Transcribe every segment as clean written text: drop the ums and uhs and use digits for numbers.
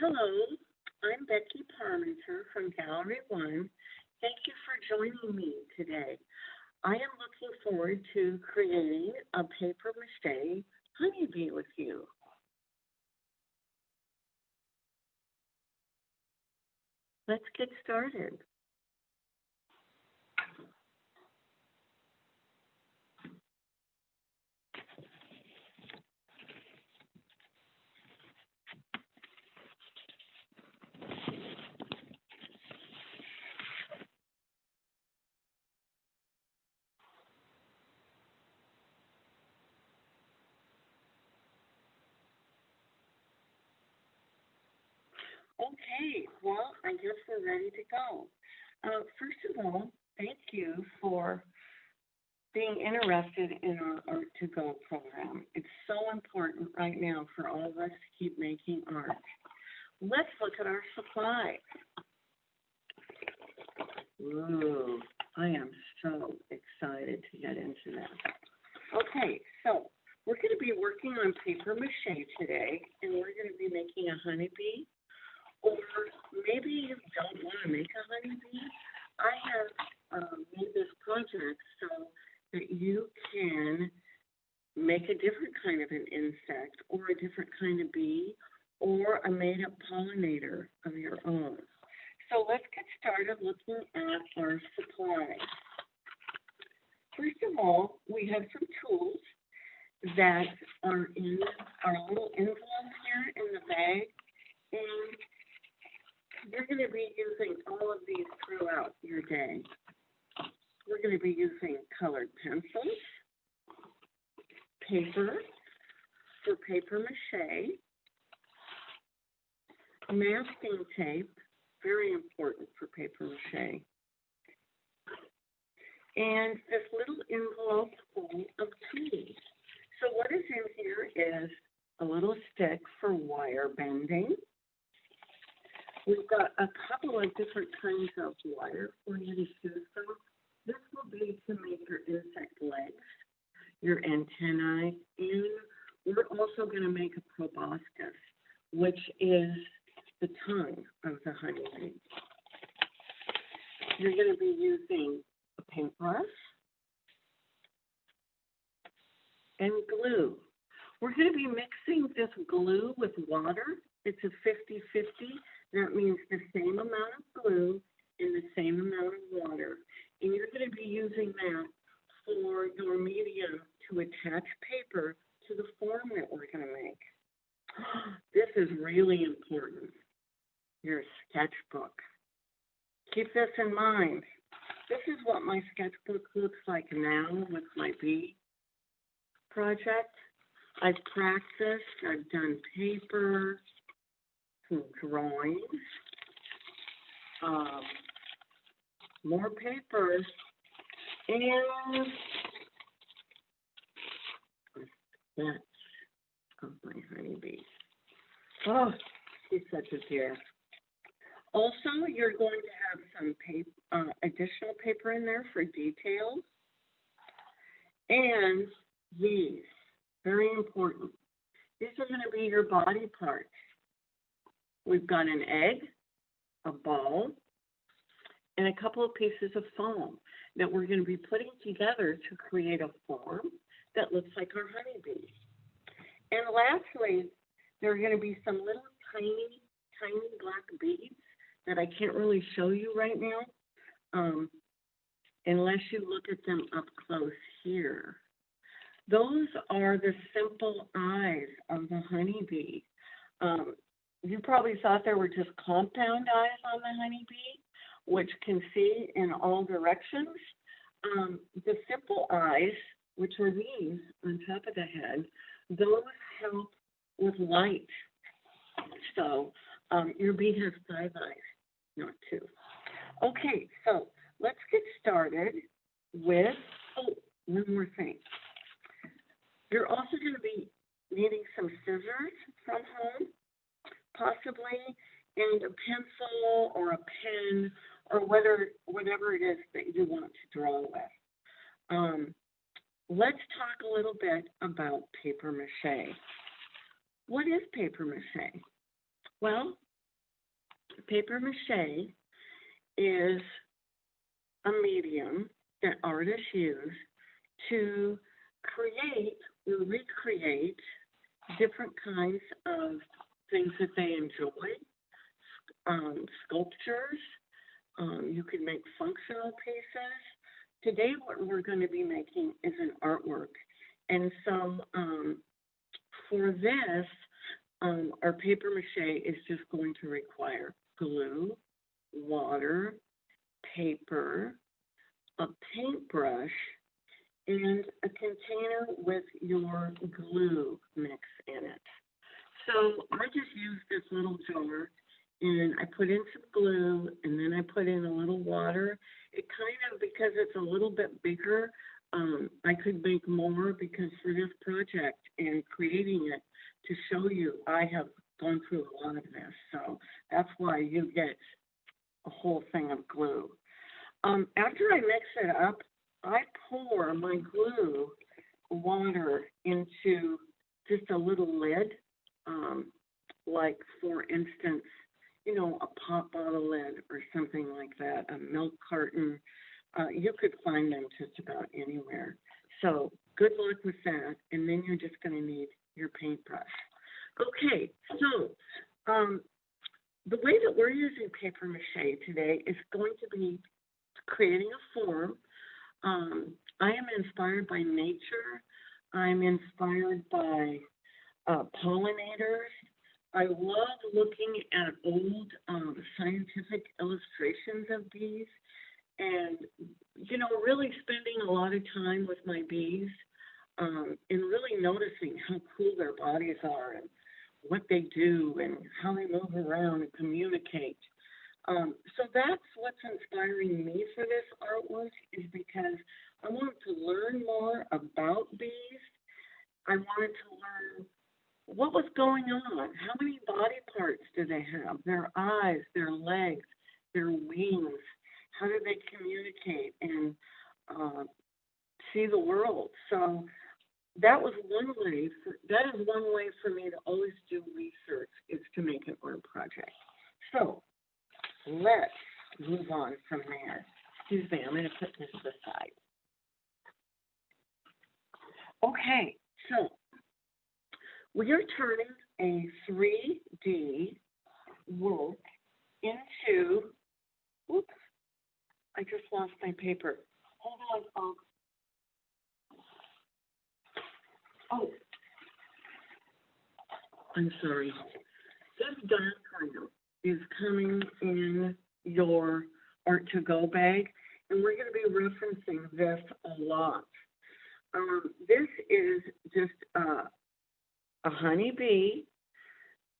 Hello, I'm Becky Parmenter from Gallery 1. Thank you for joining me today. I am looking forward to creating a paper mache honeybee with you. Let's get started. Okay, well, I guess we're ready to go. First of all, thank you for being interested in our Art2GO program. It's so important right now for all of us to keep making art. Let's look at our supply. Ooh, I am so excited to get into that. Okay, so we're going to be working on paper mache today, and we're going to be making a honeybee. Or maybe you don't want to make a honeybee. I have made this project so that you can make a different kind of an insect or a different kind of bee or a made-up pollinator of your own. So let's get started looking at our supplies. First of all, we have some tools that are in our little envelope here in the bag, and you're going to be using all of these throughout your day. We're going to be using colored pencils, paper for paper mache, masking tape, very important for paper mache, and this little envelope full of tools. So what is in here is a little stick for wire bending. We've got a couple of different kinds of wire for you to choose from. This will be to make your insect legs, your antennae, and we're also going to make a proboscis, which is the tongue of the honeybee. You're going to be using a paintbrush and glue. We're going to be mixing this glue with water. It's a 50-50. That means the same amount of glue and the same amount of water. And you're going to be using that for your medium to attach paper to the form that we're going to make. This is really important. Your sketchbook. Keep this in mind. This is what my sketchbook looks like now with my bee project. I've practiced, I've done paper, some drawings, more papers, and that's of my honeybee. Oh, she's such a dear. Also, you're going to have some paper, additional paper in there for details, and these, very important. These are going to be your body parts. We've got an egg, a ball, and a couple of pieces of foam that we're going to be putting together to create a form that looks like our honeybee. And lastly, there are going to be some little tiny black beads that I can't really show you right now unless you look at them up close here. Those are the simple eyes of the honeybee. You probably thought there were just compound eyes on the honeybee, which can see in all directions. The simple eyes, which are these on top of the head, those help with light. So your bee has 5 eyes, not 2. Okay, so let's get started with, one more thing. You're also going to be needing some scissors from home, possibly, and a pencil or a pen or whatever it is that you want to draw with. Let's talk a little bit about paper mache. What is paper mache? Well, paper mache is a medium that artists use to create or recreate different kinds of things that they enjoy. Sculptures, you can make functional pieces. Today, what we're going to be making is an artwork. And so for this, our paper mache is just going to require glue, water, paper, a paintbrush, and a container with your glue mix in it. So I just used this little jar and I put in some glue and then I put in a little water. It kind of, because it's a little bit bigger, I could make more because for this project and creating it to show you, I have gone through a lot of this. So that's why you get a whole thing of glue. After I mix it up, I pour my glue water into just a little lid, like for instance, you know, a pop bottle lid or something like that, a milk carton. You could find them just about anywhere. So good luck with that, and then you're just going to need your paintbrush. Okay, so the way that we're using paper mache today is going to be creating a form. I am inspired by nature. I'm inspired by pollinators. I love looking at old scientific illustrations of bees and, you know, really spending a lot of time with my bees and really noticing how cool their bodies are and what they do and how they move around and communicate. So that's what's inspiring me for this artwork is because I wanted to learn more about bees. I wanted to learn what was going on. How many body parts do they have? Their eyes, their legs, their wings. How do they communicate and see the world? So that was one way. That is one way for me to always do research is to make an art project. So let's move on from there. Excuse me, I'm going to put this aside. Okay, so we are turning a 3D work into, oops, I just lost my paper. Hold on, folks. Oh, I'm sorry. This diagram is coming in your Art2GO bag, and we're going to be referencing this a lot. This is just a honeybee.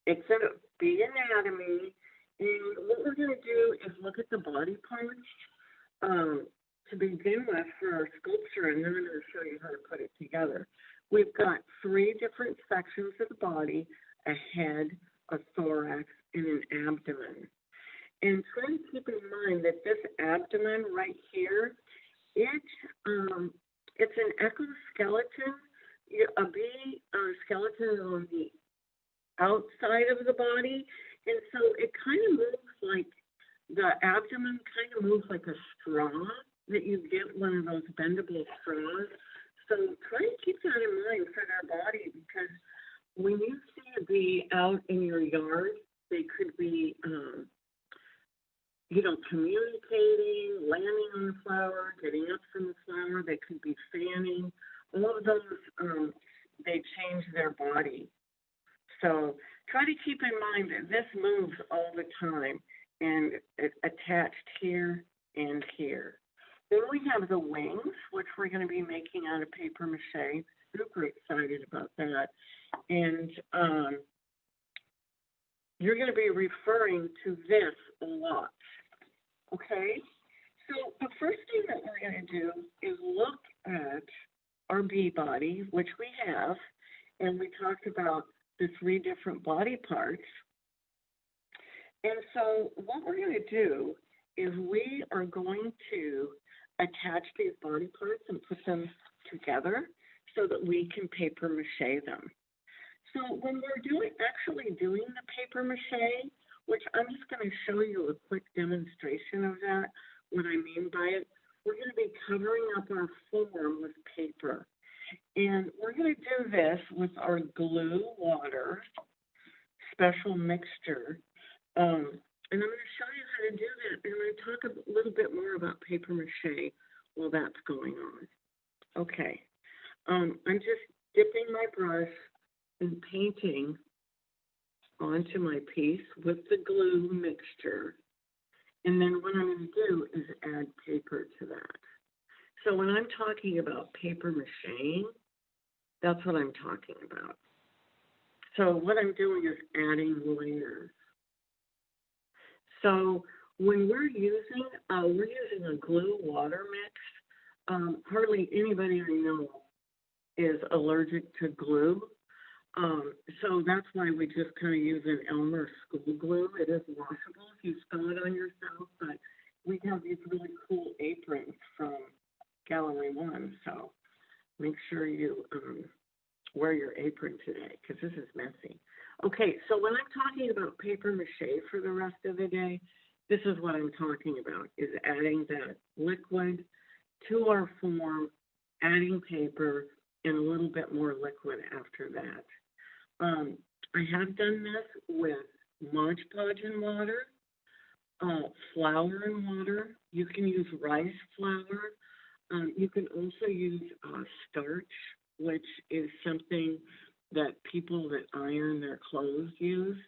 It's a bee anatomy, and what we're going to do is look at the body parts to begin with for our sculpture, and then I'm going to show you how to put it together. We've got 3 different sections of the body: a head, a thorax, and an abdomen. And try to keep in mind that this abdomen right here, it's an exoskeleton. A bee skeleton on the outside of the body, and so it kind of moves like the abdomen kind of moves like a straw that you get one of those bendable straws. So try to keep that in mind for their body because when you see a bee out in your yard, they could be, you know, communicating, landing on the flower, getting up from the flower. They could be fanning. All of those, they change their body. So try to keep in mind that this moves all the time and it's attached here and here. Then we have the wings, which we're going to be making out of paper mache. Super excited about that. And you're going to be referring to this a lot. Okay? So the first thing that we're going to do is look at our bee body, which we have, and we talked about the 3 different body parts. And so what we're going to do is we are going to attach these body parts and put them together so that we can paper mache them. So when we're actually doing the paper mache, which I'm just going to show you a quick demonstration of that, what I mean by it. We're going to be covering up our form with paper. And we're going to do this with our glue water special mixture. And I'm going to show you how to do that. And I'm going to talk a little bit more about paper mache while that's going on. Okay. I'm just dipping my brush and painting onto my piece with the glue mixture. And then what I'm going to do is add paper to that. So when I'm talking about paper mache, that's what I'm talking about. So what I'm doing is adding layers. So when we're using a glue water mix, hardly anybody I know is allergic to glue. So that's why we just kind of use an Elmer school glue. It is washable if you spill it on yourself, but we have these really cool aprons from Gallery One, so make sure you wear your apron today because this is messy. Okay, so when I'm talking about paper mache for the rest of the day, this is what I'm talking about, is adding that liquid to our form, adding paper, and a little bit more liquid after that. I have done this with Mod Podge and water, flour and water. You can use rice flour. You can also use starch, which is something that people that iron their clothes use.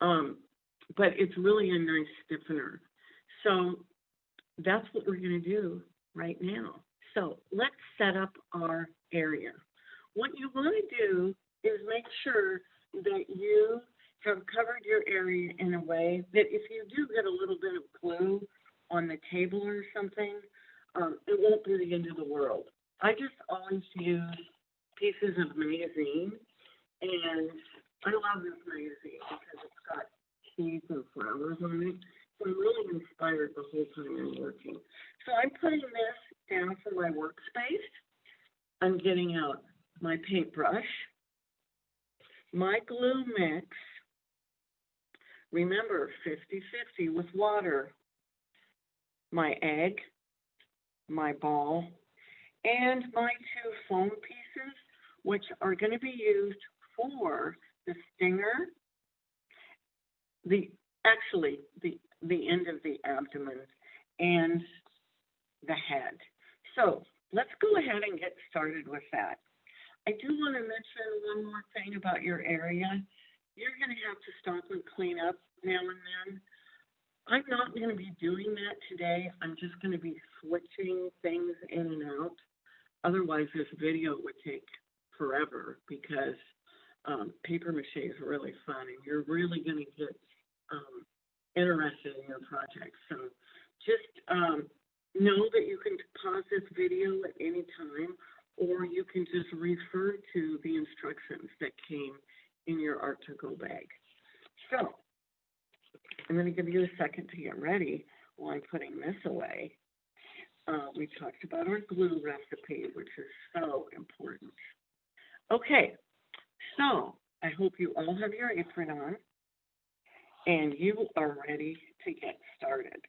But it's really a nice stiffener. So that's what we're going to do right now. So let's set up our area. What you want to do is make sure that you have covered your area in a way that if you do get a little bit of glue on the table or something, it won't be the end of the world. I just always use pieces of magazine, and I love this magazine because it's got seeds and flowers on it. So I'm really inspired the whole time I'm working. So I'm putting this down for my workspace. I'm getting out my paintbrush, my glue mix, remember 50-50 with water, my egg, my ball, and my 2 foam pieces, which are going to be used for the stinger, the end of the abdomen, and the head. So let's go ahead and get started with that. I do want to mention one more thing about your area. You're going to have to stop and clean up now and then. I'm not going to be doing that today. I'm just going to be switching things in and out. Otherwise, this video would take forever because paper mache is really fun and you're really going to get interested in your project. So just know that you can pause this video at any time, or you can just refer to the instructions that came in your Art2GO bag. So I'm going to give you a second to get ready while I'm putting this away. We talked about our glue recipe, which is so important. Okay, so I hope you all have your apron on and you are ready to get started.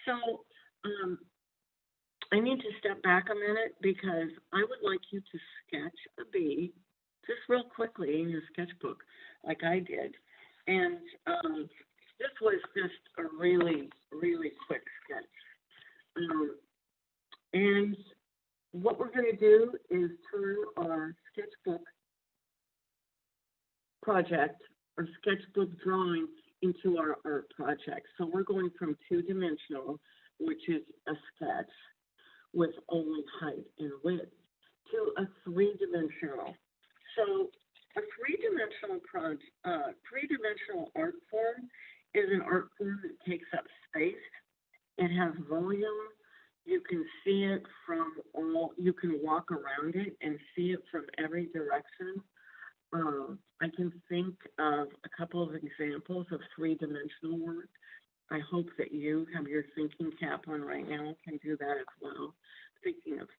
So I need to step back a minute because I would like you to sketch a bee just real quickly in your sketchbook like I did. And this was just a really, really quick sketch. And what we're going to do is turn our sketchbook project or sketchbook drawing into our art project. So we're going from 2-dimensional, which is a sketch with only height and width, to a 3-dimensional. So a 3-dimensional art form is an art form that takes up space. It has volume. You can see it from you can walk around it and see it from every direction. I can think of a couple of examples of 3-dimensional work. I hope that you have your thinking cap on right now, can do that as well. Thinking of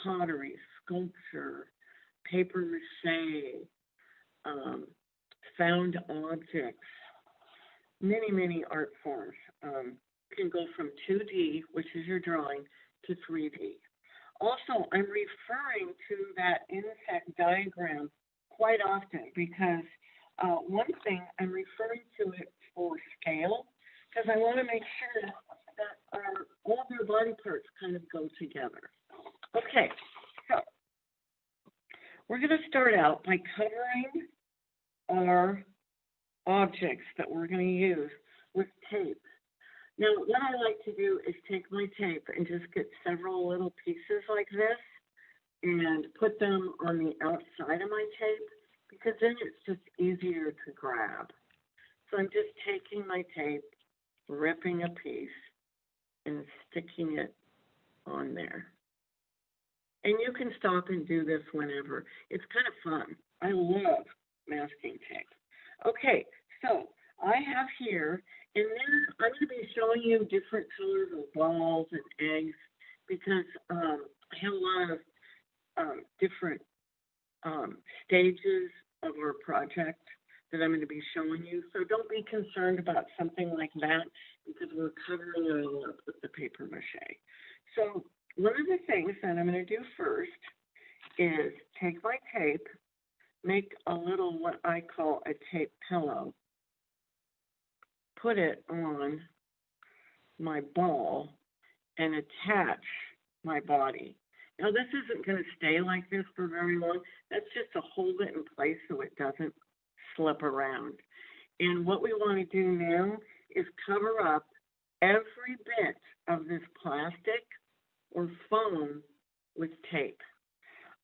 pottery, sculpture, paper mache, found objects. Many art forms can go from 2D, which is your drawing, to 3D. Also, I'm referring to that insect diagram quite often because one thing, I'm referring to it for scale because I want to make sure that all of your body parts kind of go together. Okay, so we're going to start out by covering our objects that we're going to use with tape. Now, what I like to do is take my tape and just get several little pieces like this and put them on the outside of my tape because then it's just easier to grab. So I'm just taking my tape, ripping a piece, and sticking it on there. And you can stop and do this whenever. It's kind of fun. I love masking tape. Okay, so I have here, and then I'm going to be showing you different colors of balls and eggs because I have a lot of different stages of our project that I'm going to be showing you. So don't be concerned about something like that because we're covering it all up with the paper mache. So one of the things that I'm going to do first is take my tape, make a little what I call a tape pillow, put it on my ball, and attach my body. Now this isn't going to stay like this for very long. That's just to hold it in place so it doesn't slip around. And what we want to do now is cover up every bit of this plastic or foam with tape.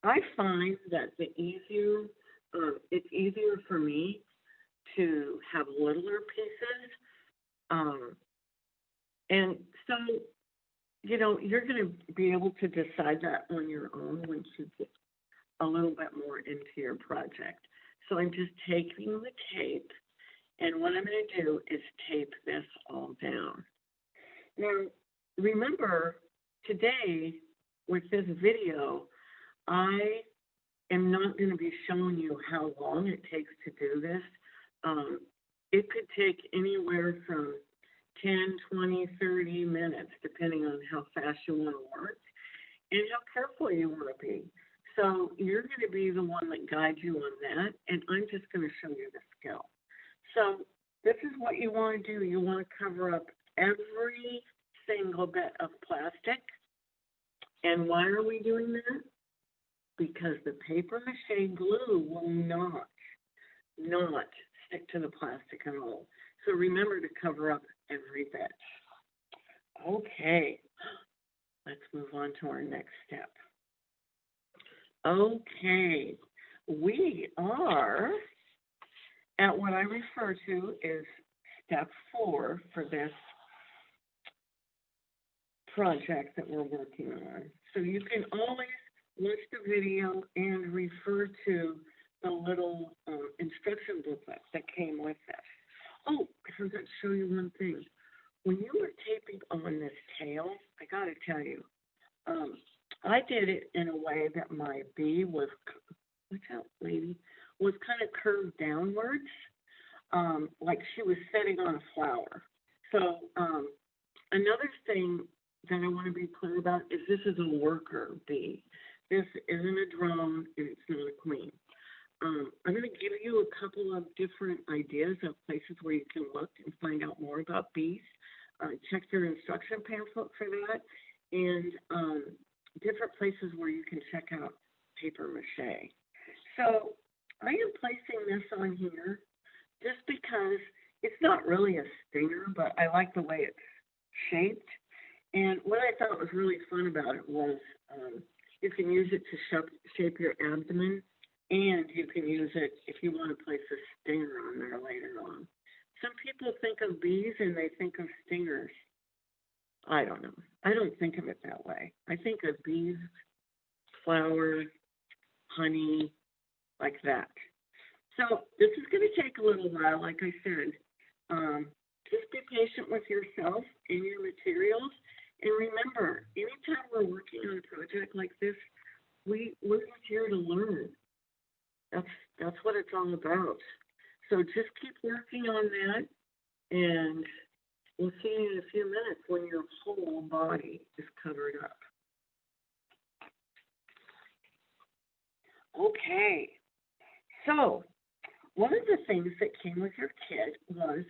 I find that it's easier for me to have littler pieces. And so, you know, you're going to be able to decide that on your own once you get a little bit more into your project. So I'm just taking the tape, and what I'm going to do is tape this all down. Now, remember, today, with this video, I am not going to be showing you how long it takes to do this. It could take anywhere from 10, 20, 30 minutes, depending on how fast you want to work and how careful you want to be. So you're going to be the one that guides you on that, and I'm just going to show you the skill. So this is what you want to do. You want to cover up every single bit of plastic. And why are we doing that? Because the paper mache glue will not stick to the plastic at all. So remember to cover up every bit. Okay, let's move on to our next step. Okay, we are at what I refer to as step 4 for this project that we're working on. So you can always watch the video and refer to the little instruction booklet that came with this. Oh, I forgot to show you one thing. When you were taping on this tail, I got to tell you, I did it in a way that my bee was, what's that lady, was kind of curved downwards, like she was sitting on a flower. So another thing that I want to be clear about is this is a worker bee. This isn't a drone, and it's not a queen. I'm going to give you a couple of different ideas of places where you can look and find out more about bees. Check your instruction pamphlet for that, and different places where you can check out paper mache. So I am placing this on here just because it's not really a stinger, but I like the way it's shaped. And what I thought was really fun about it was you can use it to shape your abdomen, and you can use it if you want to place a stinger on there later on. Some people think of bees and they think of stingers. I don't know. I don't think of it that way. I think of bees, flowers, honey, like that. So this is going to take a little while, like I said. Just be patient with yourself and your materials. And remember, anytime we're working on a project like this, we're just here to learn. That's what it's all about. So just keep working on that, and we'll see you in a few minutes when your whole body is covered up. Okay, so one of the things that came with your kit was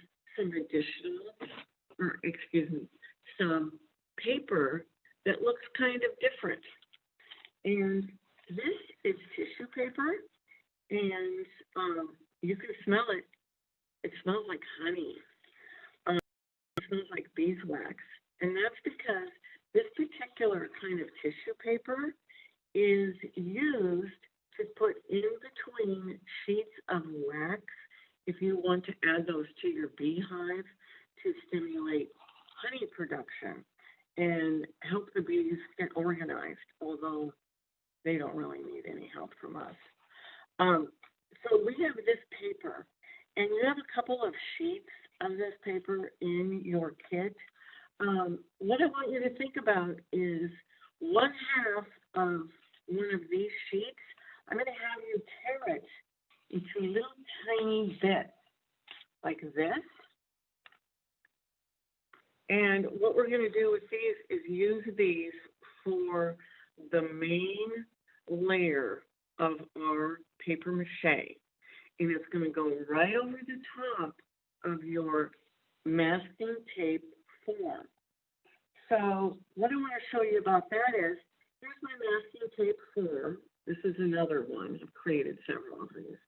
some paper that looks kind of different. And this is tissue paper, and you can smell it. It smells like honey. It smells like beeswax. And that's because this particular kind of tissue paper is used to put in between sheets of wax if you want to add those to your beehive to stimulate honey production and help the bees get organized, although they don't really need any help from us. So we have this paper, and you have a couple of sheets of this paper in your kit. What I want you to think about is 1/2 of one of these sheets, I'm going to have you tear it into little tiny bits like this. And what we're going to do with these is use these for the main layer of our paper mache. And it's going to go right over the top of your masking tape form. So what I want to show you about that is, here's my masking tape form. This is another one. I've created several of these.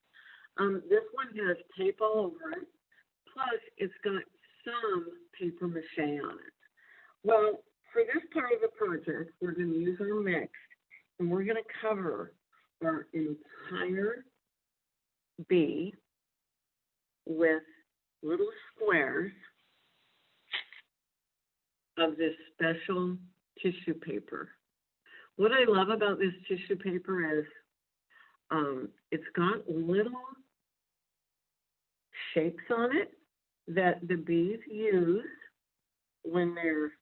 This one has tape all over it, plus it's got some paper mache on it. Well, for this part of the project, we're going to use our mix, and we're going to cover our entire bee with little squares of this special tissue paper. What I love about this tissue paper is it's got little shapes on it that the bees use when they're,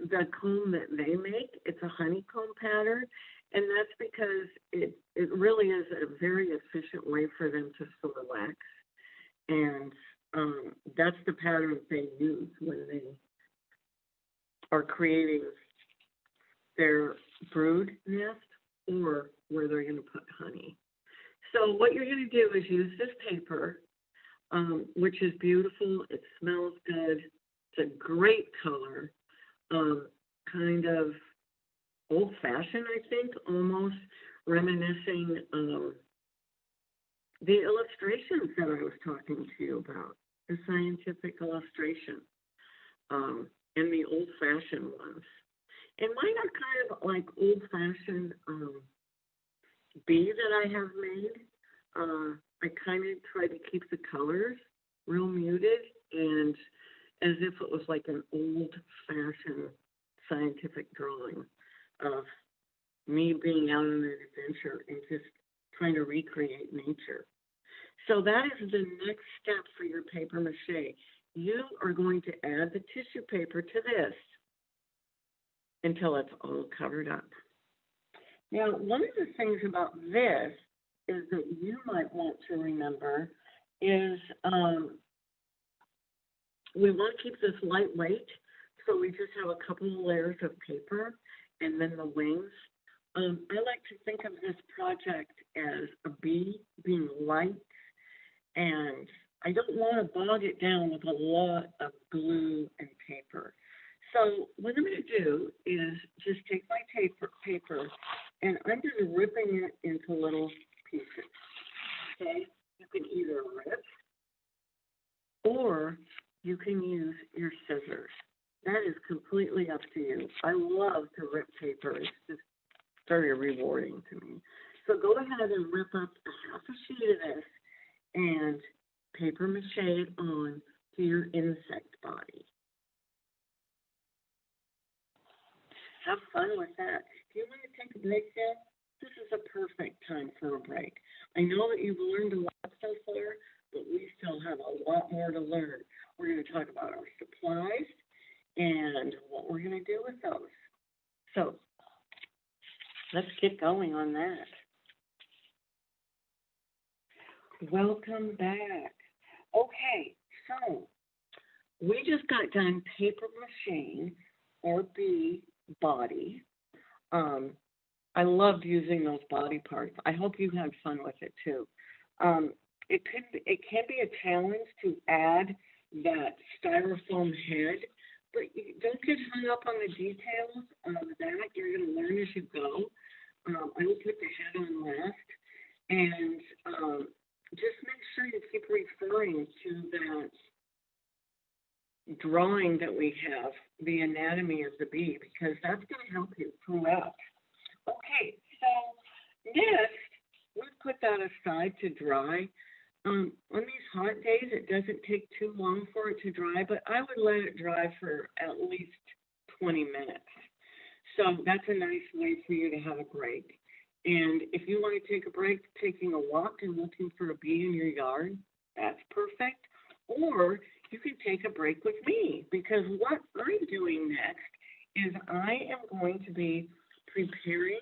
the comb that they make, it's a honeycomb pattern, and that's because it really is a very efficient way for them to store wax, and that's the pattern they use when they are creating their brood nest or where they're going to put honey. So what you're going to do is use this paper, which is beautiful. It smells good. It's a great color, kind of old-fashioned, I think, almost reminiscing the illustrations that I was talking to you about, the scientific illustration, and the old-fashioned ones. And mine are kind of like old-fashioned bee that I have made. I kind of try to keep the colors real muted and as if it was like an old-fashioned scientific drawing of me being out on an adventure and just trying to recreate nature. So that is the next step for your paper mache. You are going to add the tissue paper to this until it's all covered up. Now, one of the things about this is that you might want to remember is we want to keep this lightweight, so we just have a couple of layers of paper and then the wings. I like to think of this project as a bee being light, and I don't want to bog it down with a lot of glue and paper. So what I'm going to do is just take my paper and I'm just ripping it into little pieces. Okay? You can either rip or you can use your scissors. That is completely up to you. I love to rip paper. It's just very rewarding to me. So go ahead and rip up half a sheet of this and paper mache it on to your insect body. Have fun with that. If you want to take a break yet, this is a perfect time for a break. I know that you've learned a lot so far, but we still have a lot more to learn. We're going to talk about our supplies and what we're going to do with those. So let's get going on that. Welcome back. Okay, so we just got done paper mache or bee body. Um, I loved using those body parts. I hope you had fun with it too. Um, it can be a challenge to add that styrofoam head, but don't get hung up on the details of that. You're going to learn as you go. I will put the head on last, and just make sure you keep referring to that drawing that we have, the anatomy of the bee, because that's going to help you throughout. Okay, so next, let's put that aside to dry. On these hot days, it doesn't take too long for it to dry, but I would let it dry for at least 20 minutes. So that's a nice way for you to have a break. And if you want to take a break, taking a walk and looking for a bee in your yard, that's perfect. Or you can take a break with me, because what I'm doing next is I am going to be preparing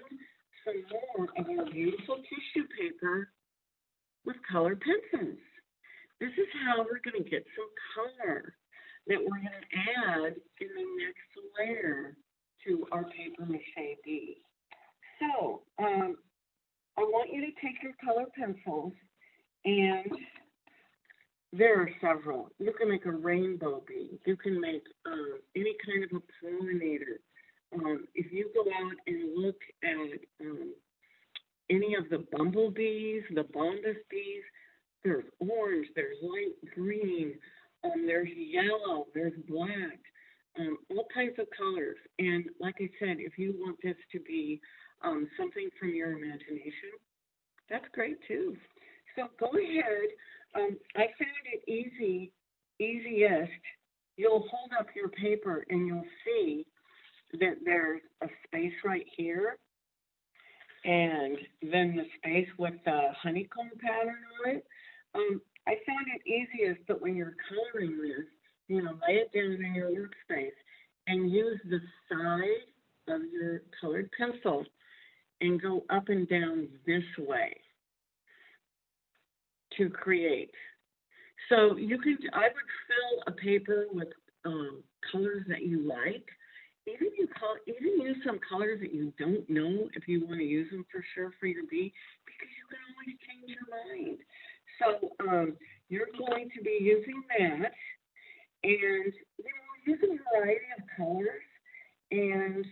some more of our beautiful tissue paper with colored pencils. This is how we're going to get some color that we're going to add in the next layer to our PaperMache Bee. So I want you to take your colored pencils, and there are several. You can make a rainbow bee. You can make any kind of a pollinator. If you go out and look at any of the bumblebees, the bombus bees, there's orange, there's light green, there's yellow, there's black, all kinds of colors. And like I said, if you want this to be something from your imagination, that's great too. So go ahead. I found it easiest. You'll hold up your paper and you'll see that there's a space right here, and then the space with the honeycomb pattern on it. I found it easiest that when you're coloring this, lay it down in your workspace and use the side of your colored pencil and go up and down this way to create. So I would fill a paper with colors that you like. Even use some colors that you don't know if you want to use them for sure for your bee, because you can always change your mind. So you're going to be using that, and use a variety of colors, and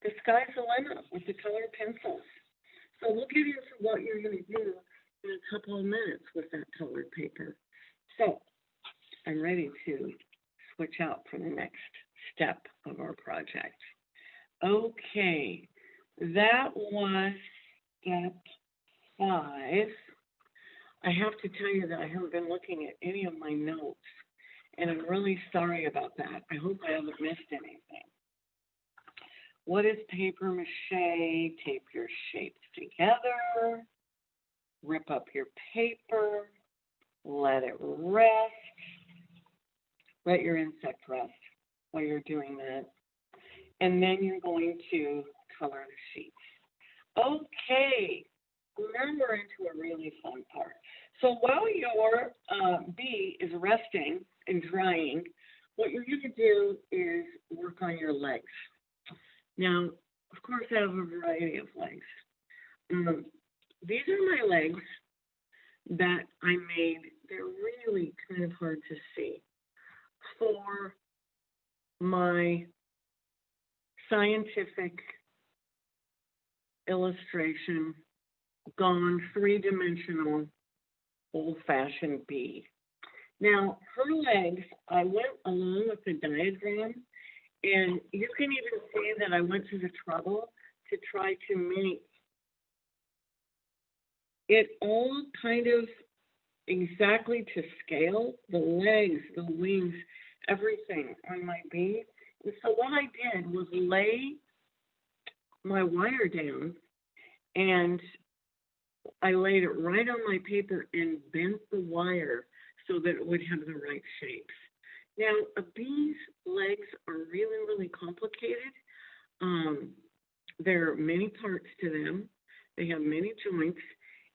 the sky's the limit with the colored pencils. So we'll get into what you're going to do in a couple of minutes with that colored paper. So I'm ready to switch out for the next step of our project. Okay, that was step 5. I have to tell you that I haven't been looking at any of my notes, and I'm really sorry about that. I hope I haven't missed anything. What is paper mache? Tape your shapes together, rip up your paper, let it rest, let your insect rest while you're doing that. And then you're going to color the sheets. Okay, now we're into a really fun part. So while your bee is resting and drying, what you're going to do is work on your legs. Now, of course, I have a variety of legs. These are my legs that I made. They're really kind of hard to see for my scientific illustration, gone 3-dimensional, old-fashioned bee. Now, her legs, I went along with the diagram, and you can even see that I went to the trouble to try to make it all kind of exactly to scale, the legs, the wings, everything on my bee. And so what I did was lay my wire down, and I laid it right on my paper and bent the wire so that it would have the right shapes. Now, a bee's legs are really, really complicated. There are many parts to them. They have many joints,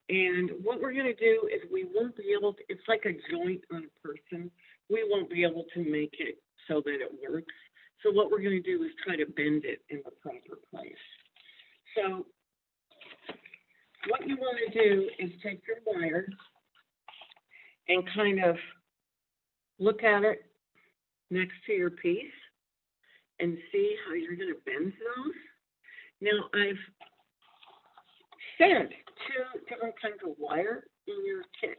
And what we're going to do is we won't be able to, it's like a joint on a person. We won't be able to make it so that it works. So what we're going to do is try to bend it in the proper place. So what you want to do is take your wire and kind of look at it next to your piece and see how you're going to bend those. Now, I've sent 2 different kinds of wire in your kit.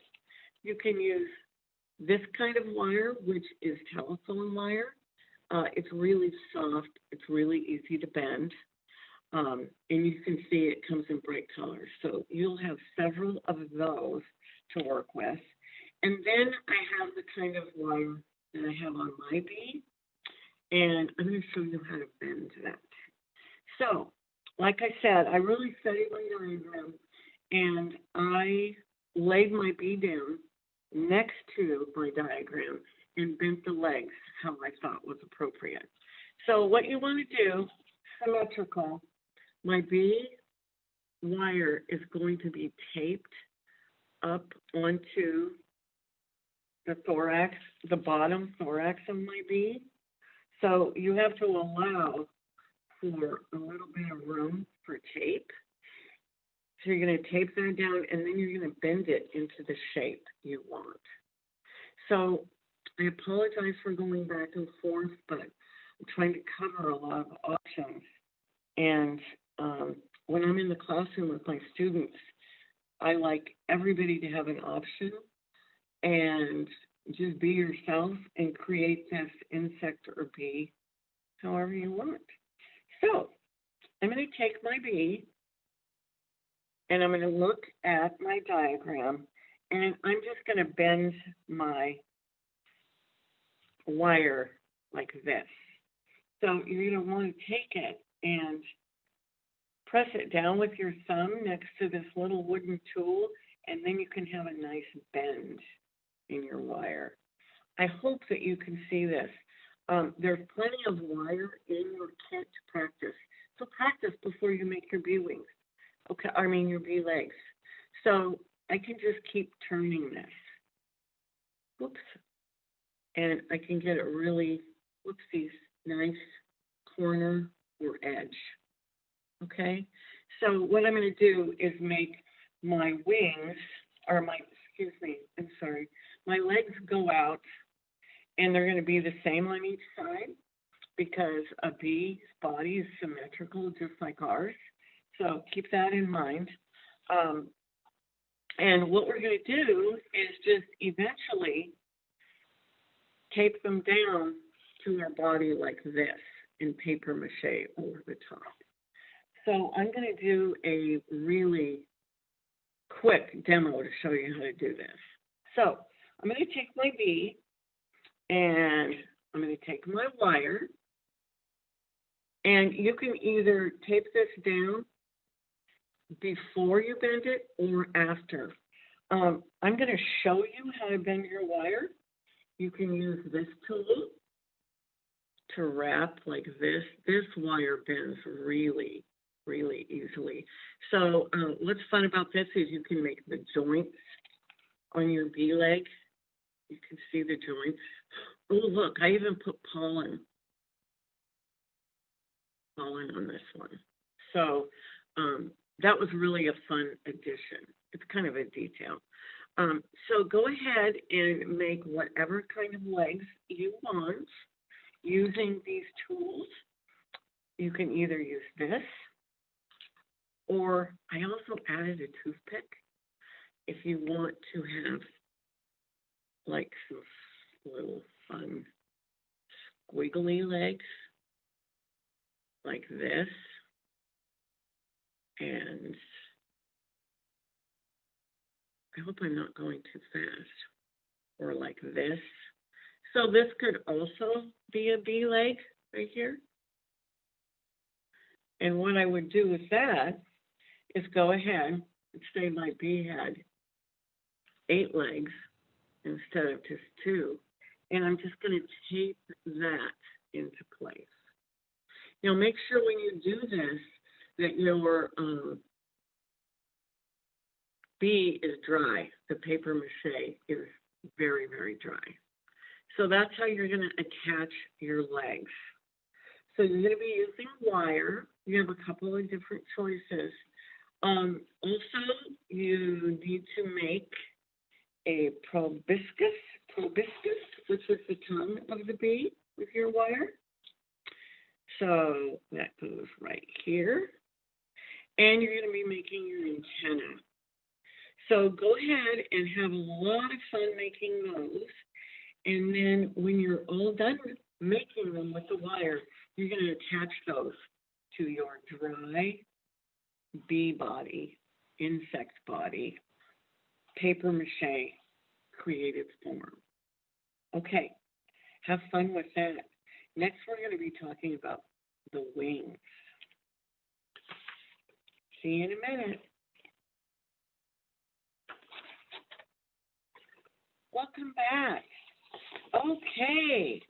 You can use this kind of wire, which is telephone wire. It's really soft. It's really easy to bend. And you can see it comes in bright colors. So you'll have several of those to work with. And then I have the kind of wire that I have on my bee. And I'm going to show you how to bend that. So, like I said, I really studied my diagram, and I laid my bee down next to my diagram and bent the legs how I thought was appropriate. So what you want to do, symmetrical, my bee wire is going to be taped up onto the thorax, the bottom thorax of my bee. So you have to allow for a little bit of room for tape. So you're going to tape that down, and then you're going to bend it into the shape you want. So I apologize for going back and forth, but I'm trying to cover a lot of options. And when I'm in the classroom with my students, I like everybody to have an option and just be yourself and create this insect or bee however you want. So I'm going to take my bee and I'm going to look at my diagram, and I'm just going to bend my wire like this. So you're going to want to take it and press it down with your thumb next to this little wooden tool, and then you can have a nice bend in your wire. I hope that you can see this. There's plenty of wire in your kit to practice. So practice before you make your bee wings. Okay, I mean your bee legs. So I can just keep turning this. Whoops. And I can get a really, whoopsies, nice corner or edge. Okay? So what I'm going to do is make my wings, or my, my legs go out, and they're going to be the same on each side because a bee's body is symmetrical just like ours. So keep that in mind. And what we're going to do is just eventually tape them down to our body like this in paper mache over the top. So I'm going to do a really quick demo to show you how to do this. So I'm going to take my bee and I'm going to take my wire, and you can either tape this down before you bend it or after. I'm going to show you how to bend your wire. You can use this tool to wrap like this. This wire bends really, really easily. So what's fun about this is you can make the joints on your bee leg. You can see the joints. Oh, look, I even put pollen on this one. So that was really a fun addition. It's kind of a detail. So go ahead and make whatever kind of legs you want using these tools. You can either use this, or I also added a toothpick if you want to have like some little fun squiggly legs like this. And I hope I'm not going too fast, or like this. So this could also be a bee leg right here. And what I would do with that is go ahead and say my bee had 8 legs instead of just 2. And I'm just going to tape that into place. Now make sure when you do this that your bee is dry. The paper mache is very, very dry. So that's how you're going to attach your legs. So you're going to be using wire. You have a couple of different choices. Also, you need to make a proboscis, which is the tongue of the bee with your wire. So that goes right here. And you're going to be making your antenna. So go ahead and have a lot of fun making those. And then when you're all done making them with the wire, you're going to attach those to your dry bee body, insect body, paper mache creative form. Okay, have fun with that. Next, we're going to be talking about the wings. See you in a minute. Welcome back. Okay.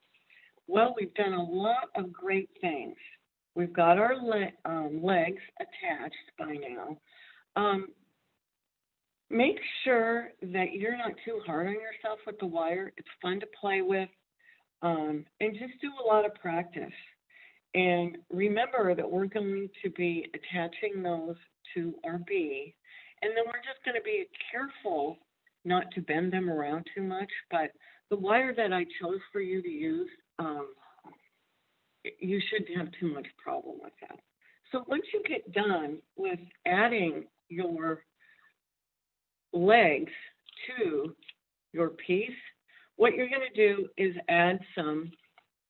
Well, we've done a lot of great things. We've got our legs attached by now. Make sure that you're not too hard on yourself with the wire. It's fun to play with. And just do a lot of practice. And remember that we're going to be attaching those to our bee. And then we're just going to be careful not to bend them around too much. But the wire that I chose for you to use, you shouldn't have too much problem with that. So once you get done with adding your legs to your piece, what you're going to do is add some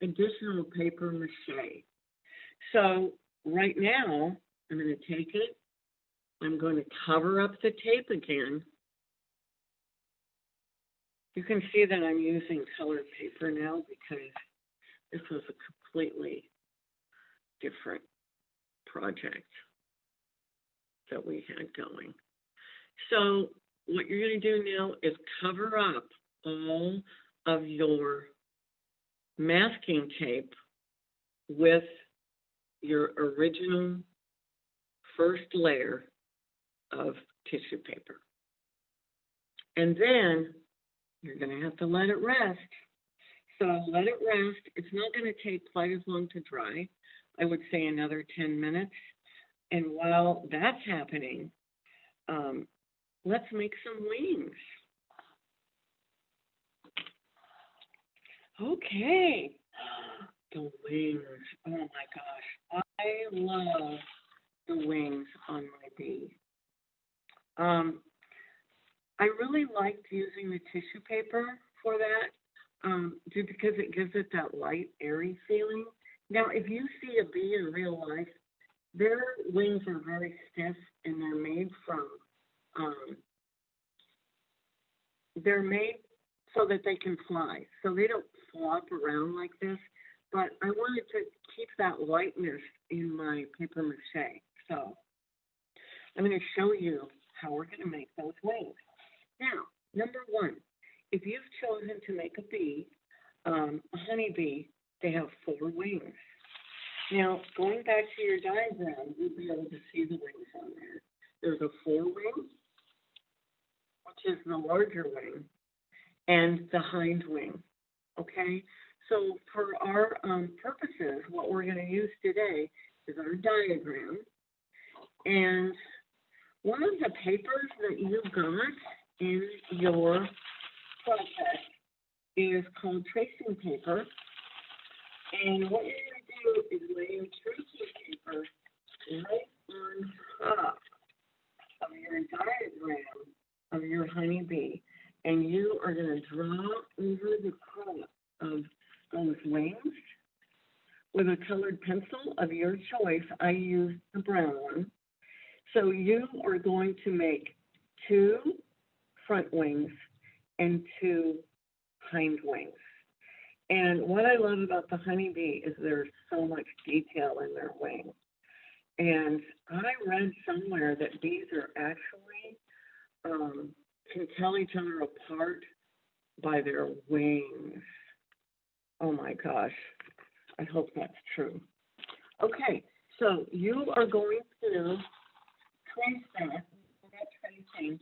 additional paper mache. So right now, I'm going to take it, I'm going to cover up the tape again. You can see that I'm using colored paper now because this was a completely different project that we had going. So what you're going to do now is cover up all of your masking tape with your original first layer of tissue paper. And then you're going to have to let it rest. So let it rest. It's not going to take quite as long to dry. I would say another 10 minutes. And while that's happening, let's make some wings. Okay. The wings. Oh my gosh. I love the wings on my bee. I really liked using the tissue paper for that, just because it gives it that light, airy feeling. Now, if you see a bee in real life, their wings are very stiff, and they're made so that they can fly. So they don't flop around like this. But I wanted to keep that lightness in my paper mache. So I'm going to show you how we're going to make those wings. Now, number one, if you've chosen to make a bee, a honeybee, they have 4 wings. Now, going back to your diagram, you'll be able to see the wings on there. There's a forewing, which is the larger wing, and the hind wing, okay? So for our purposes, what we're going to use today is our diagram. And one of the papers that you got in your project is called tracing paper. And what you're going to do is lay your tracing paper right on top of your diagram of your honeybee. And you are going to draw over the top of those wings with a colored pencil of your choice. I used the brown one. So you are going to make 2 front wings and 2 hind wings. And what I love about the honeybee is there's so much detail in their wings. And I read somewhere that bees are actually can tell each other apart by their wings. Oh my gosh, I hope that's true. Okay, so you are going to trace that tracing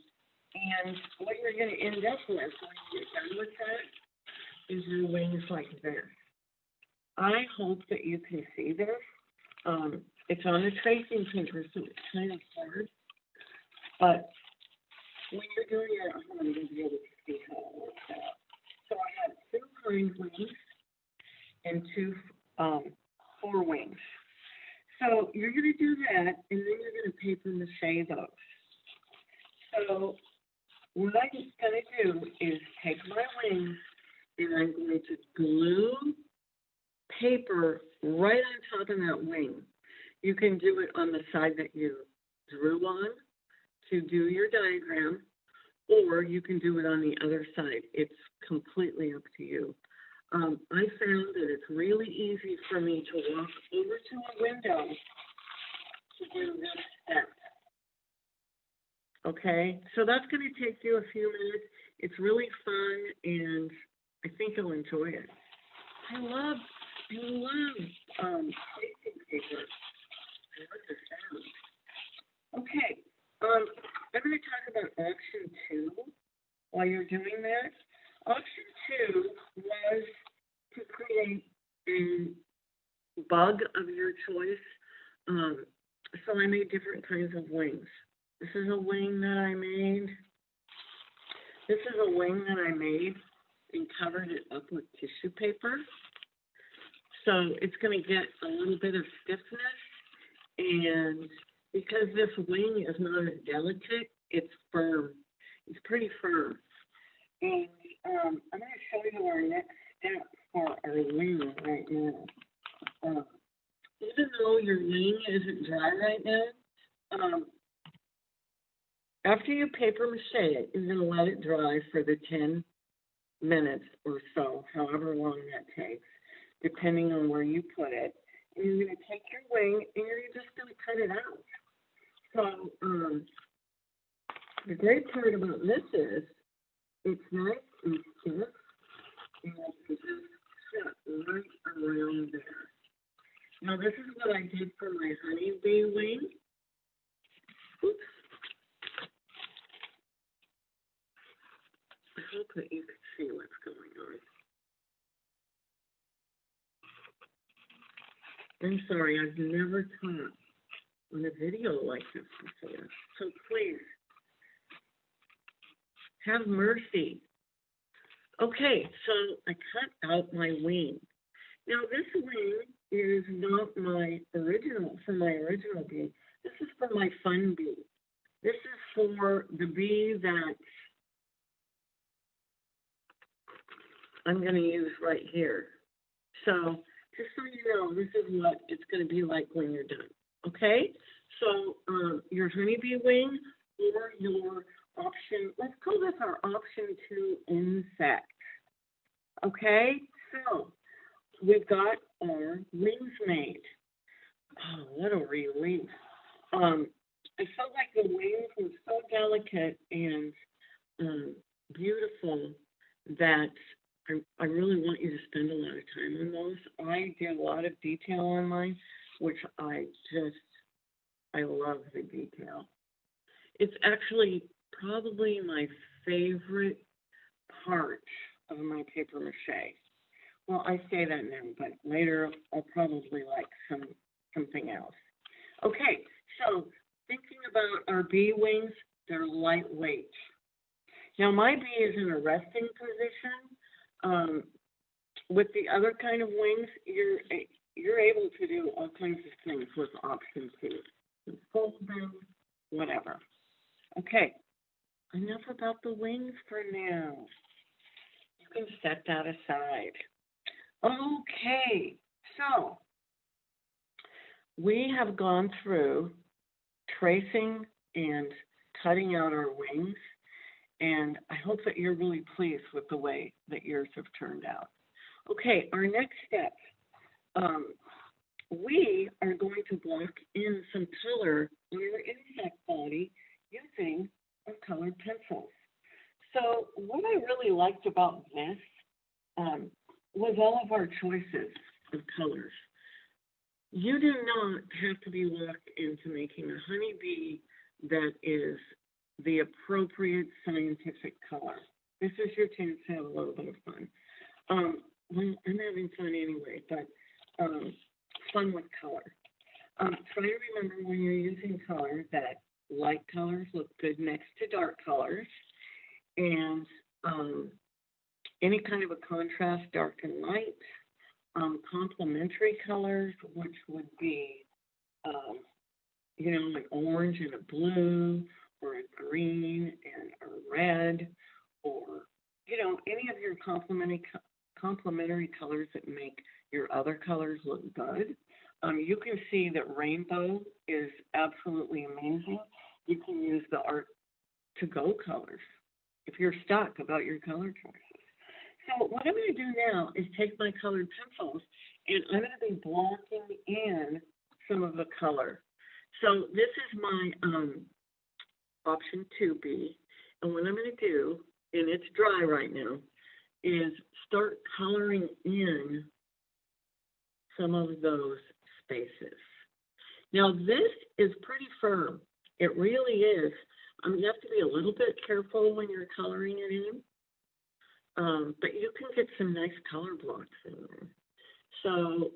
And what you're going to end up with when you get done with that is your wings like this. I hope that you can see this. It's on a tracing paper, so it's kind of hard. But when you're doing it at home, you'll be able to see how it works out. So I have 2 hind wings and 2 forewings. So you're going to do that, and then you're going to paper mache those. So what I'm going to do is take my wings, and I'm going to glue paper right on top of that wing. You can do it on the side that you drew on to do your diagram, or you can do it on the other side. It's completely up to you. I found that it's really easy for me to walk over to a window to do this step. Okay, so that's going to take you a few minutes. It's really fun, and I think you'll enjoy it. I love tracing paper. I love the sound. Okay, I'm going to talk about option 2 while you're doing that. Option 2 was to create a bug of your choice. So I made different kinds of wings. This is a wing that I made. This is a wing that I made and covered it up with tissue paper. So it's going to get a little bit of stiffness, and because this wing is not as delicate, it's firm. It's pretty firm. And I'm going to show you our next step for our wing right now. Even though your wing isn't dry right now, after you paper mache it, you're going to let it dry for the 10 minutes or so, however long that takes, depending on where you put it. And you're going to take your wing and you're just going to cut it out. So the great part about this is it's nice and stiff, and it's just set right around there. Now this is what I did for my honeybee wing. Oops. I hope that you can see what's going on. I'm sorry, I've never taught on a video like this before. So please, have mercy. Okay, so I cut out my wing. Now this wing is not my original, for my original bee. This is for my fun bee. This is for the bee that I'm going to use right here. So just so you know, this is what it's going to be like when you're done. Okay? So your honeybee wing or your option, let's call this our option 2 insect. Okay? So we've got our wings made. Oh, what a relief. I felt like the wings were so delicate and beautiful that I really want you to spend a lot of time on those. I did a lot of detail on mine, which I love the detail. It's actually probably my favorite part of my paper mache. Well, I say that now, but later I'll probably like something else. Okay, so thinking about our bee wings, they're lightweight. Now my bee is in a resting position. With the other kind of wings, you're able to do all kinds of things with option 2. Fold them, whatever. Okay, enough about the wings for now. You can set that aside. Okay, so we have gone through tracing and cutting out our wings, and I hope that you're really pleased with the way that yours have turned out. Okay, our next step, we are going to block in some color on your insect body using our colored pencils. So what I really liked about this was all of our choices of colors. You do not have to be locked into making a honeybee that is the appropriate scientific color. This is your chance to have a little bit of fun. Well, I'm having fun anyway, but fun with color. Try to remember when you're using color that light colors look good next to dark colors, and any kind of a contrast, dark and light, complementary colors, which would be, like orange and a blue, or a green and a red, or, any of your complementary colors that make your other colors look good. You can see that rainbow is absolutely amazing. You can use the Art2GO colors if you're stuck about your color choices. So what I'm going to do now is take my colored pencils, and I'm going to be blocking in some of the color. So this is my option 2B, and what I'm going to do, and it's dry right now, is start coloring in some of those spaces. Now this is pretty firm. It really is. You have to be a little bit careful when you're coloring it in, but you can get some nice color blocks in there. So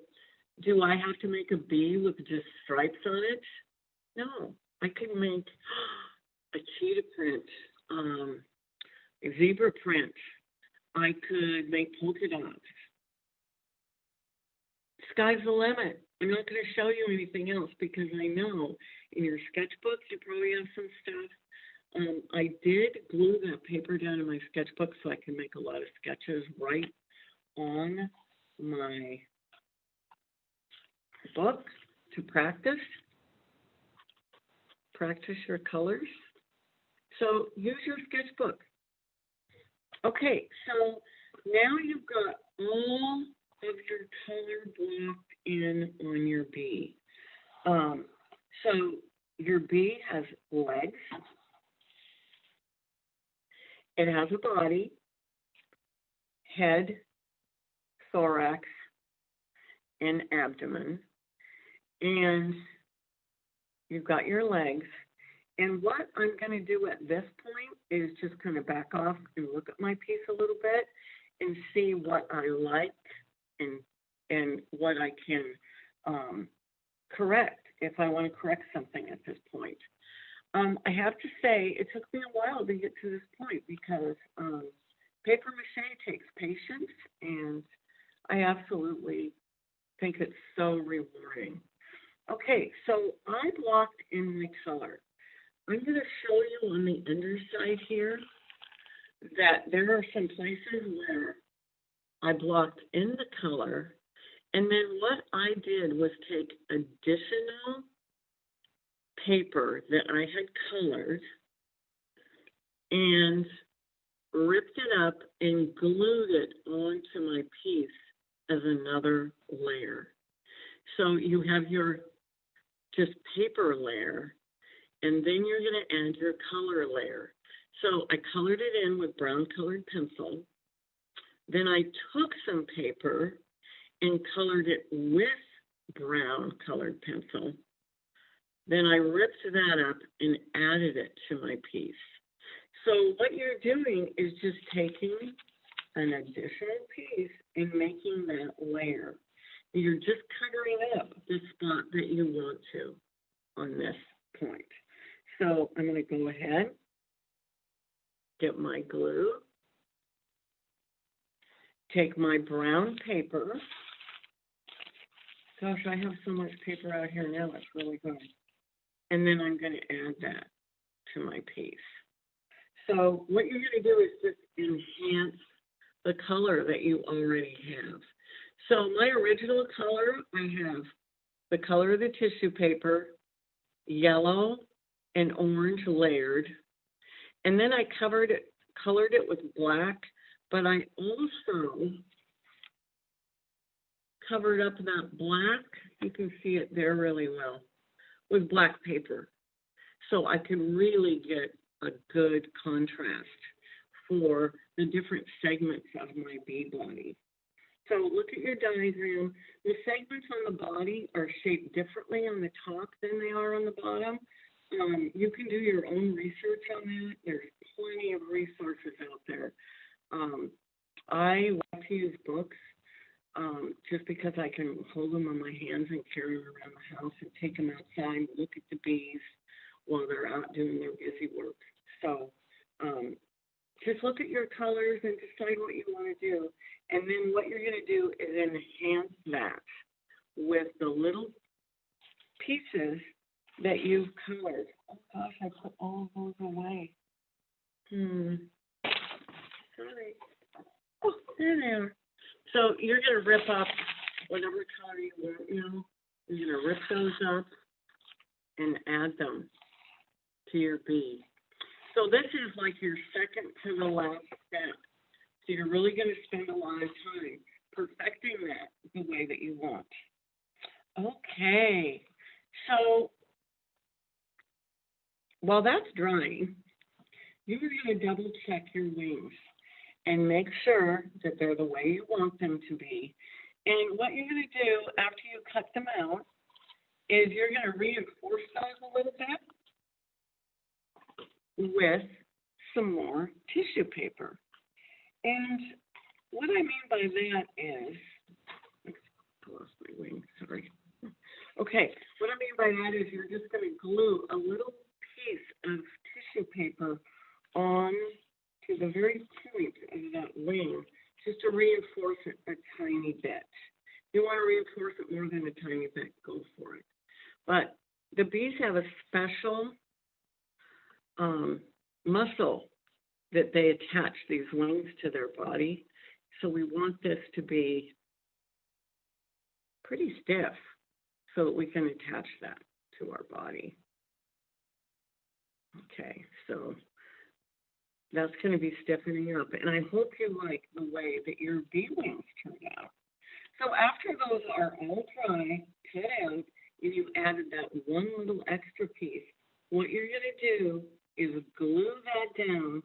do I have to make a bee with just stripes on it? No, I could make a cheetah print, a zebra print. I could make polka dots. Sky's the limit. I'm not going to show you anything else because I know in your sketchbooks you probably have some stuff. I did glue that paper down in my sketchbook so I can make a lot of sketches right on my book to practice your colors. So use your sketchbook. Okay, so now you've got all of your color blocked in on your bee. So your bee has legs. It has a body, head, thorax, and abdomen. And you've got your legs. And what I'm going to do at this point is just kind of back off and look at my piece a little bit and see what I like and what I can correct if I want to correct something at this point. I have to say it took me a while to get to this point because paper mache takes patience, and I absolutely think it's so rewarding. Okay, so I blocked in my color. I'm going to show you on the underside here that there are some places where I blocked in the color, and then what I did was take additional paper that I had colored and ripped it up and glued it onto my piece as another layer. So you have your just paper layer, and then you're going to add your color layer. So I colored it in with brown colored pencil. Then I took some paper and colored it with brown colored pencil. Then I ripped that up and added it to my piece. So what you're doing is just taking an additional piece and making that layer. You're just covering up the spot that you want to on this point. So I'm going to go ahead, get my glue, take my brown paper. Gosh, I have so much paper out here now, it's really good. And then I'm going to add that to my piece. So what you're going to do is just enhance the color that you already have. So my original color, I have the color of the tissue paper, yellow and orange layered. And then I colored it with black, but I also covered up that black, you can see it there really well, with black paper. So I can really get a good contrast for the different segments of my bee body. So look at your diagram. The segments on the body are shaped differently on the top than they are on the bottom. You can do your own research on that. There's plenty of resources out there. I like to use books just because I can hold them on my hands and carry them around the house and take them outside and look at the bees while they're out doing their busy work. So just look at your colors and decide what you want to do. And then what you're going to do is enhance that with the little pieces that you've colored. Oh gosh, I put all of those away. Sorry. Oh, there they are. So you're going to rip up whatever color you want now. You're going to rip those up and add them to your bee. So this is like your second to the last step. So you're really going to spend a lot of time perfecting that the way that you want. Okay. So while that's drying, you're going to double check your wings and make sure that they're the way you want them to be. And what you're going to do after you cut them out is you're going to reinforce those a little bit with some more tissue paper. And what I mean by that is, I lost my wing, sorry. Okay, what I mean by that is you're just going to glue a little piece of tissue paper on to the very point of that wing, just to reinforce it a tiny bit. If you want to reinforce it more than a tiny bit, go for it. But the bees have a special muscle that they attach these wings to their body. So we want this to be pretty stiff so that we can attach that to our body. Okay, so that's going to be stiffening up. And I hope you like the way that your bee wings turned out. So after those are all dry, cut out, and you've added that one little extra piece, what you're going to do is glue that down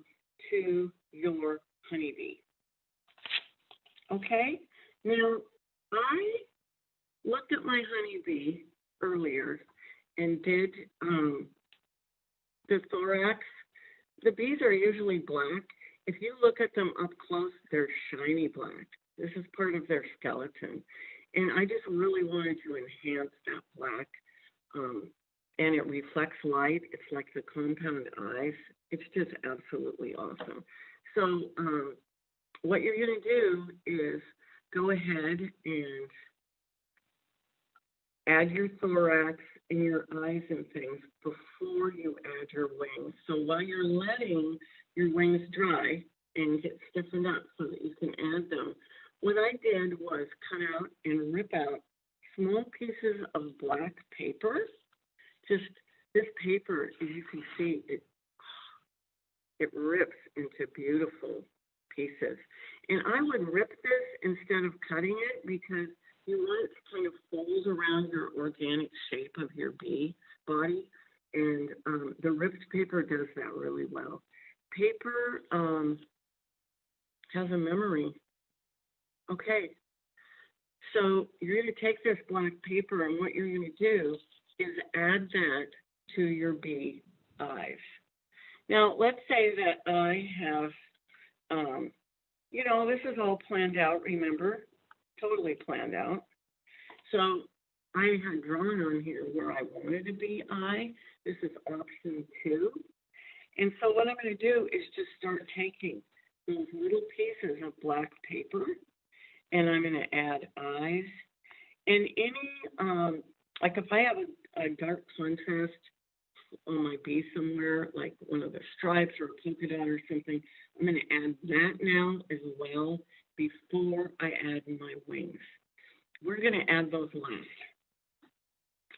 to your honeybee. Okay? Now, I looked at my honeybee earlier and did the thorax. The bees are usually black. If you look at them up close, they're shiny black. This is part of their skeleton. And I just really wanted to enhance that black. And it reflects light. It's like the compound eyes. It's just absolutely awesome. So what you're going to do is go ahead and add your thorax and your eyes and things before you add your wings. So while you're letting your wings dry and get stiffened up so that you can add them, what I did was cut out and rip out small pieces of black paper. Just this paper, as you can see, it rips into beautiful pieces. And I would rip this instead of cutting it because you want it to kind of fold around your organic shape of your bee body. And the ripped paper does that really well. Paper has a memory. Okay, so you're going to take this black paper, and what you're going to do is add that to your bee eyes. Now, let's say that I have, this is all planned out, remember? Totally planned out. So I had drawn on here where I wanted a bee eye. This is option 2. And so what I'm going to do is just start taking those little pieces of black paper, and I'm going to add eyes. And any, like if I have a dark contrast on my bee somewhere, like one of the stripes or a polka dot or something, I'm going to add that now as well before I add my wings. We're going to add those last.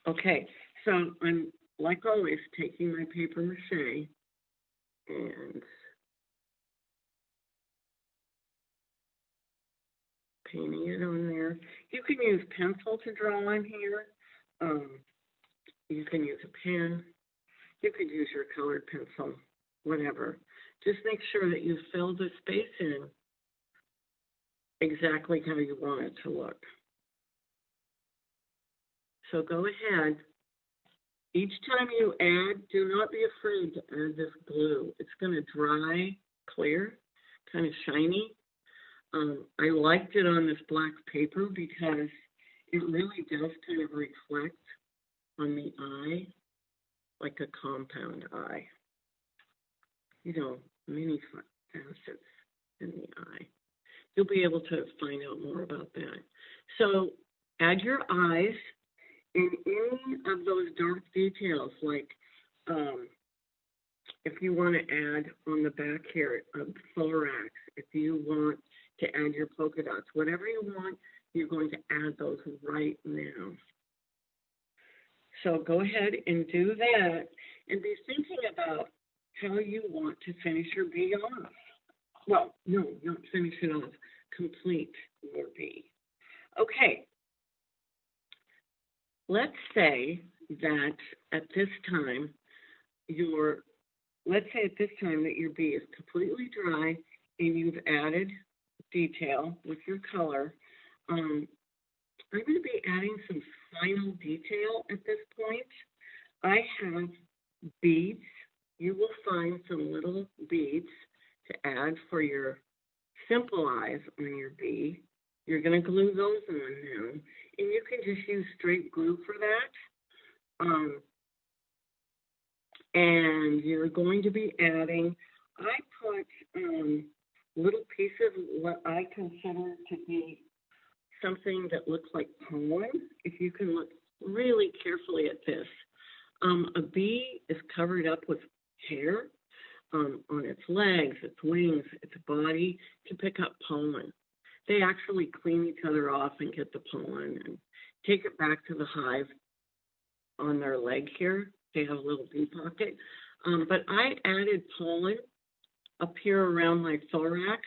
Okay, so I'm, like always, taking my paper mache and painting it on there. You can use pencil to draw on here. You can use a pen. You could use your colored pencil, whatever. Just make sure that you fill the space in exactly how you want it to look. So go ahead Each time you add, do not be afraid to add this glue. It's going to dry clear, kind of shiny. I liked it on this black paper because it really does kind of reflect on the eye like a compound eye. You know, many facets in the eye. You'll be able to find out more about that. So add your eyes and any of those dark details, like if you want to add on the back here a thorax, if you want to add your polka dots, whatever you want, you're going to add those right now. So go ahead and do that and be thinking about how you want to finish your bee off. Well, no, not finish it off, complete your bee. Okay, let's say that at this time that your bee is completely dry and you've added detail with your color. I'm going to be adding some final detail at this point. I have beads. You will find some little beads to add for your simple eyes on your bee. You're going to glue those on now, and you can just use straight glue for that. And you're going to be adding, I put little pieces of what I consider to be something that looks like pollen. If you can look really carefully at this, a bee is covered up with hair on its legs, its wings, its body to pick up pollen. They actually clean each other off and get the pollen and take it back to the hive on their leg here. They have a little bee pocket. But I added pollen up here around my thorax,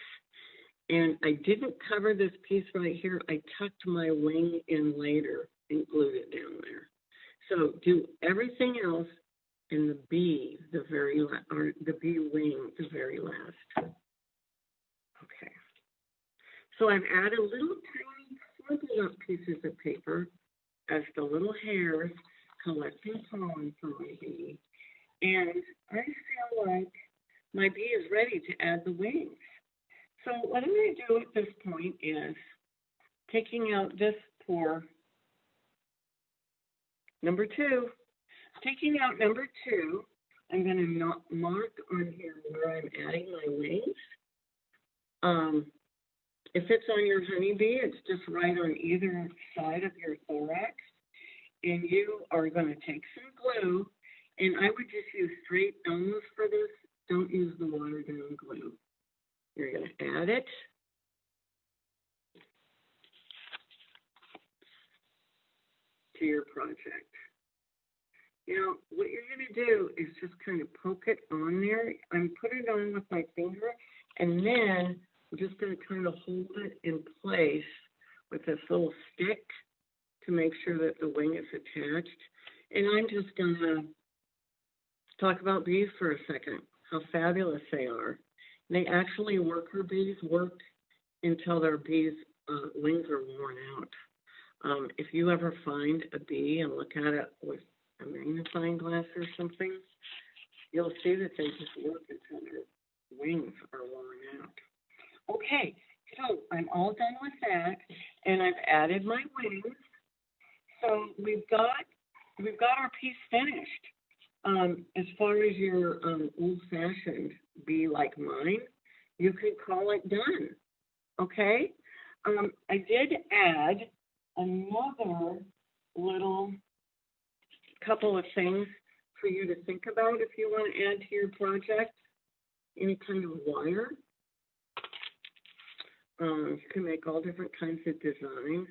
and I didn't cover this piece right here. I tucked my wing in later and glued it down there. So do everything else in the bee, the bee wing, the very last. Okay. So I've added little tiny crumpled up pieces of paper as the little hairs collecting pollen for my bee. And I feel like my bee is ready to add the wings. So what I'm going to do at this point is taking out this for number 2. Taking out number 2, I'm going to mark on here where I'm adding my wings. If it's on your honeybee, it's just right on either side of your thorax. And you are going to take some glue, and I would just use straight Elmer's for this. Don't use the watered down glue. You're going to add it. To your project. You know, what you're going to do is just kind of poke it on there. I'm putting it on with my finger, and then I'm just going to kind of hold it in place with this little stick to make sure that the wing is attached. And I'm just going to talk about bees for a second, how fabulous they are. They actually, worker bees work until their bees' wings are worn out. If you ever find a bee and look at it with a magnifying glass or something, you'll see that they just work until their wings are worn out. Okay, so I'm all done with that, and I've added my wings. So we've got our piece finished. As far as your old-fashioned bee like mine, you could call it done. Okay? I did add another little couple of things for you to think about if you want to add to your project. Any kind of wire. You can make all different kinds of designs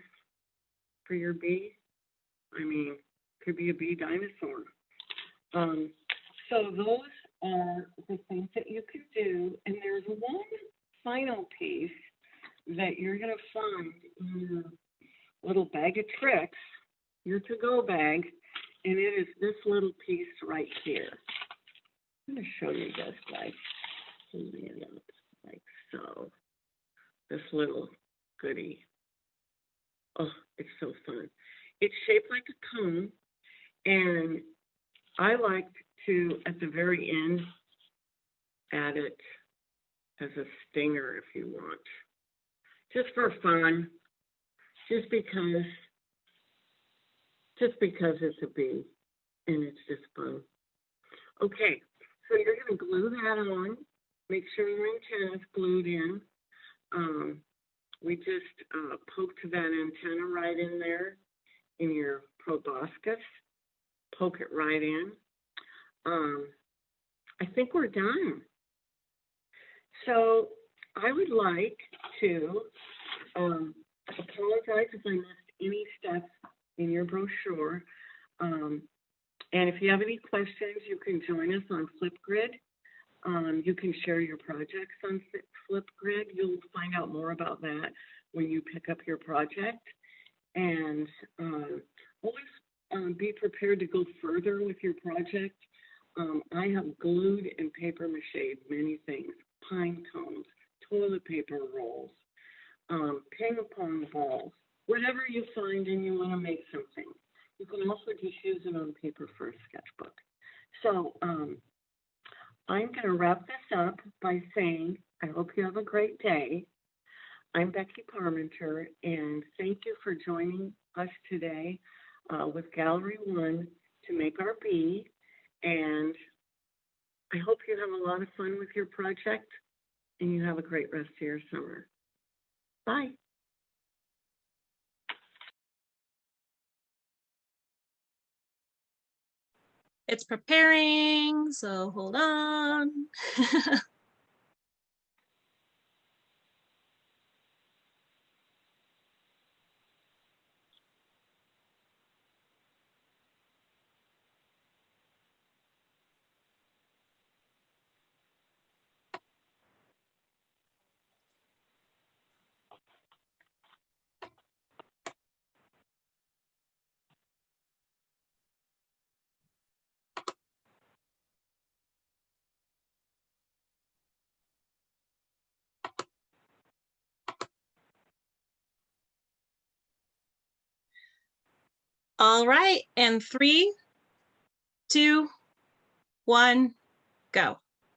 for your bee. I mean, could be a bee dinosaur. So those are the things that you can do. And there's one final piece that you're going to find in your little bag of tricks, your to-go bag, and it is this little piece right here. I'm going to show you this, guys. Holding it up like so. This little goodie. Oh, it's so fun. It's shaped like a cone, and I like to, at the very end, add it as a stinger if you want. Just for fun, just because it's a bee and it's just fun. Okay, so you're going to glue that on. Make sure your antenna is glued in. We just poked that antenna right in there in your proboscis. Poke it right in. I think we're done. So I would like to apologize if I missed any steps in your brochure. And if you have any questions, you can join us on Flipgrid. You can share your projects on Flipgrid. You'll find out more about that when you pick up your project. And always be prepared to go further with your project. I have glued and paper mache many things: pine cones, toilet paper rolls, ping pong balls, whatever you find and you want to make something. You can also just use it on paper for a sketchbook. So I'm going to wrap this up by saying I hope you have a great day. I'm Becky Parmenter, and thank you for joining us today with Gallery 1 to make our bee. And I hope you have a lot of fun with your project and you have a great rest of your summer. Bye. It's preparing, so hold on. All right, and 3, 2, 1, go.